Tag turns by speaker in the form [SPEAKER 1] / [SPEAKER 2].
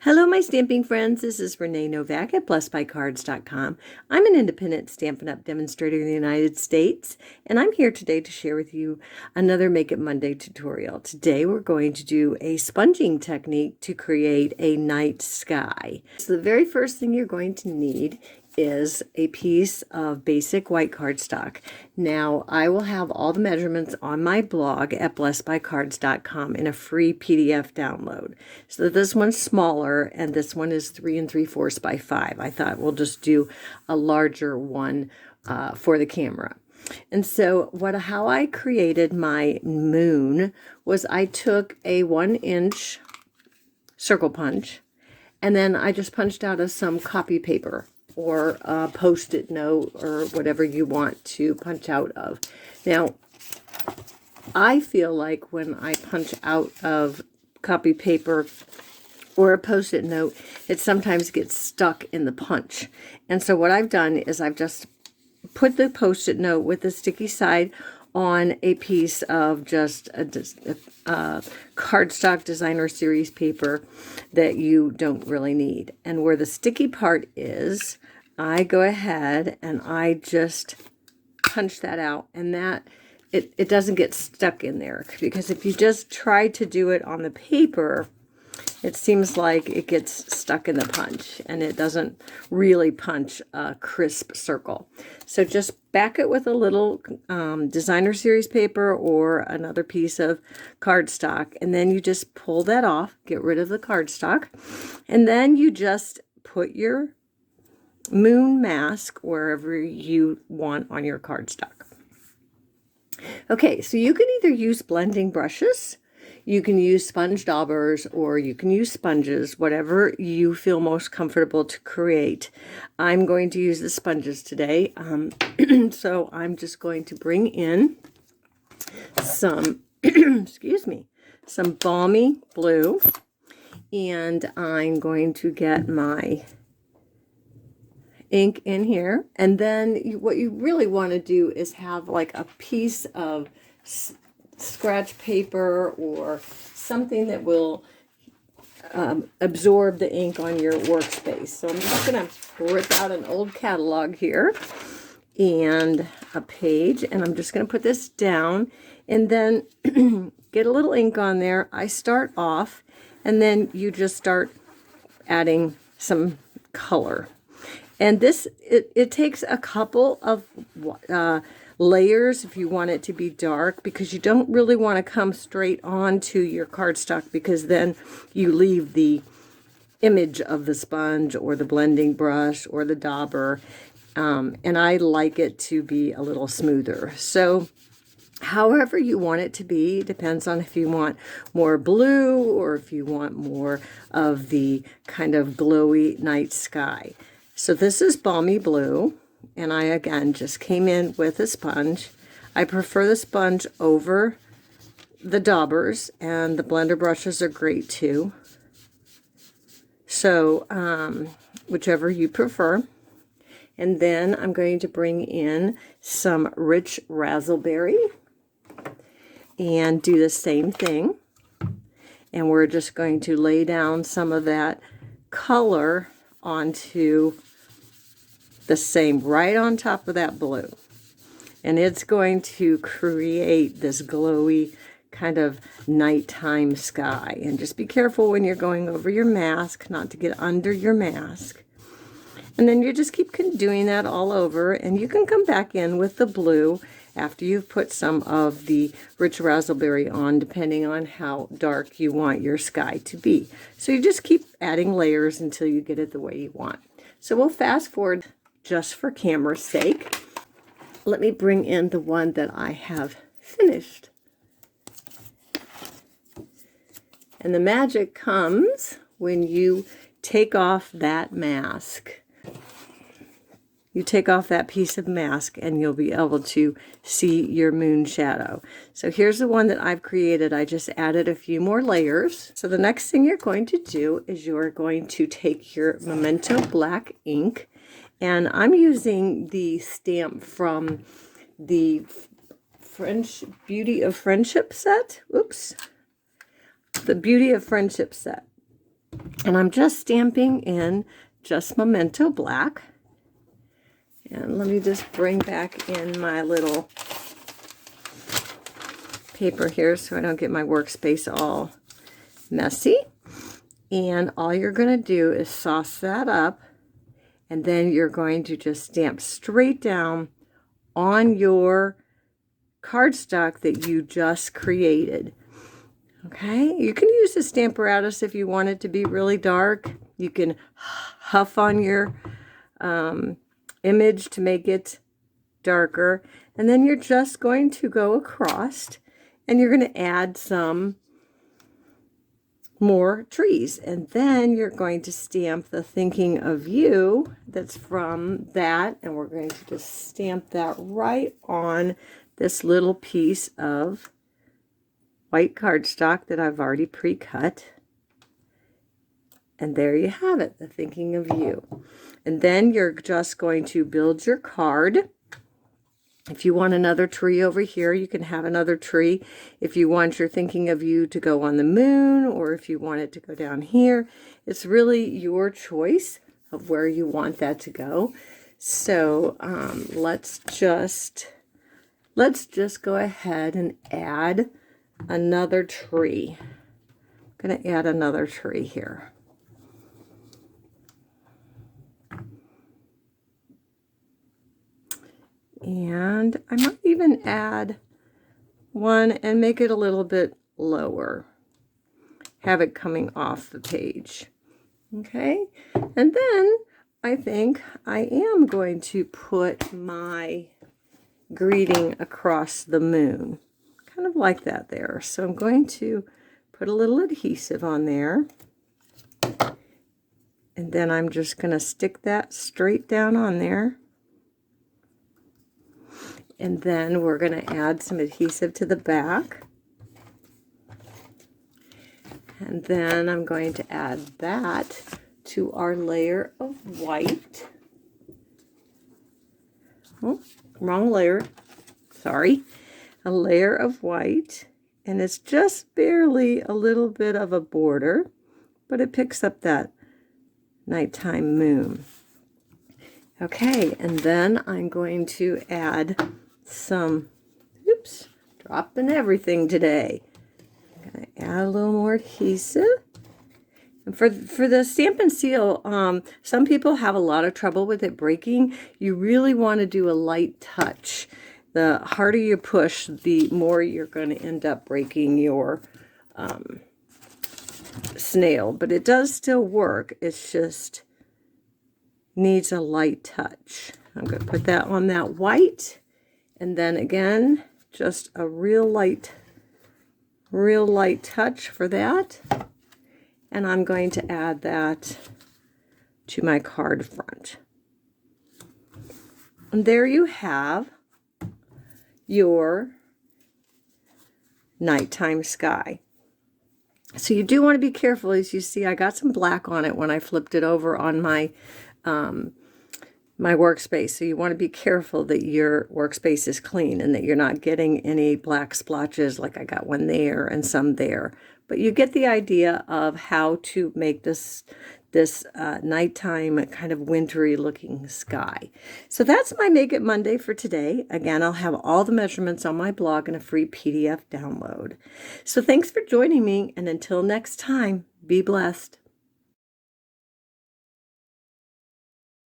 [SPEAKER 1] Hello, my stamping friends. This is Renee Novak at blessedbycards.com. I'm an independent Stampin' Up! Demonstrator in the United States, and I'm here today to share with you another Make It Monday tutorial. Today we're going to do a sponging technique to create a night sky. So the very first thing you're going to need is a piece of basic white cardstock. Now, I will have all the measurements on my blog at blessedbycards.com in a free PDF download. So this one's smaller and this one is 3 3/4 by 5. I thought we'll just do a larger one for the camera. And so how I created my moon was I took a 1-inch circle punch and then I just punched out of some copy paper or a Post-it note or whatever you want to punch out of. Now, I feel like when I punch out of copy paper or a Post-it note, it sometimes gets stuck in the punch. And so what I've done is I've just put the Post-it note with the sticky side on a piece of just a cardstock designer series paper that you don't really need. And where the sticky part is, I go ahead and I just punch that out, and that it doesn't get stuck in there, because if you just try to do it on the paper, it seems like it gets stuck in the punch and it doesn't really punch a crisp circle. So just back it with a little designer series paper or another piece of cardstock, and then you just pull that off, get rid of the cardstock, and then you just put your moon mask wherever you want on your cardstock. Okay, so you can either use blending brushes, you can use sponge daubers, or you can use sponges, whatever you feel most comfortable to create. I'm going to use the sponges today. So I'm just going to bring in some, excuse me, some balmy blue, and I'm going to get my ink in here. And then what you really want to do is have like a piece of scratch paper or something that will absorb the ink on your workspace. So I'm just going to rip out an old catalog here and a page, and I'm just going to put this down and then get a little ink on there. I start off, and then you just start adding some color. And this, it takes a couple of layers if you want it to be dark, because you don't really want to come straight onto your cardstock, because then you leave the image of the sponge or the blending brush or the dauber. And I like it to be a little smoother. So however you want it to be, depends on if you want more blue or if you want more of the kind of glowy night sky. So this is balmy blue, and I again just came in with a sponge. I prefer the sponge over the daubers, and the blender brushes are great too. So whichever you prefer. And then I'm going to bring in some rich raspberry and do the same thing. And we're just going to lay down some of that color onto the same, right on top of that blue. And it's going to create this glowy kind of nighttime sky. And just be careful when you're going over your mask not to get under your mask. And then you just keep doing that all over, and you can come back in with the blue after you've put some of the rich raspberry on, depending on how dark you want your sky to be. So you just keep adding layers until you get it the way you want. So we'll fast forward just for camera's sake. Let me bring in the one that I have finished. And the magic comes when you take off that mask. You take off that piece of mask and you'll be able to see your moon shadow. So here's the one that I've created. I just added a few more layers. So the next thing you're going to do is you're going to take your Memento black ink, and I'm using the stamp from the French Beauty of Friendship set. Oops. The Beauty of Friendship set. And I'm just stamping in just Memento Black. And let me just bring back in my little paper here so I don't get my workspace all messy. And all you're going to do is sauce that up, and then you're going to just stamp straight down on your cardstock that you just created. Okay, you can use the Stamparatus if you want it to be really dark. You can huff on your image to make it darker, and then you're just going to go across and you're going to add some more trees, and then you're going to stamp the thinking of you that's from that, and we're going to just stamp that right on this little piece of white cardstock that I've already pre-cut. And there you have it, the thinking of you. And then you're just going to build your card. If you want another tree over here, you can have another tree. If you want your thinking of you to go on the moon, or if you want it to go down here, it's really your choice of where you want that to go. So let's just go ahead and add another tree. I'm going to add another tree here. And I might even add one and make it a little bit lower. Have it coming off the page. Okay, and then I think I am going to put my greeting across the moon. Kind of like that there. So I'm going to put a little adhesive on there. And then I'm just going to stick that straight down on there. And then we're going to add some adhesive to the back. And then I'm going to add that to our layer of white. Oh, wrong layer. Sorry. A layer of white. And it's just barely a little bit of a border, but it picks up that nighttime moon. Okay, and then I'm going to add some, oops, dropping everything today. I'm going to add a little more adhesive. And for the Stamp and Seal, some people have a lot of trouble with it breaking. You really want to do a light touch. The harder you push, the more you're going to end up breaking your snail. But it does still work. It's just needs a light touch. I'm going to put that on that white. And then again, just a real light touch for that. And I'm going to add that to my card front. And there you have your nighttime sky. So you do want to be careful. As you see, I got some black on it when I flipped it over on my my workspace. So you want to be careful that your workspace is clean and that you're not getting any black splotches, like I got one there and some there. But you get the idea of how to make this nighttime kind of wintry looking sky. So that's my Make It Monday for today. Again, I'll have all the measurements on my blog and a free PDF download. So thanks for joining me, and until next time, be blessed.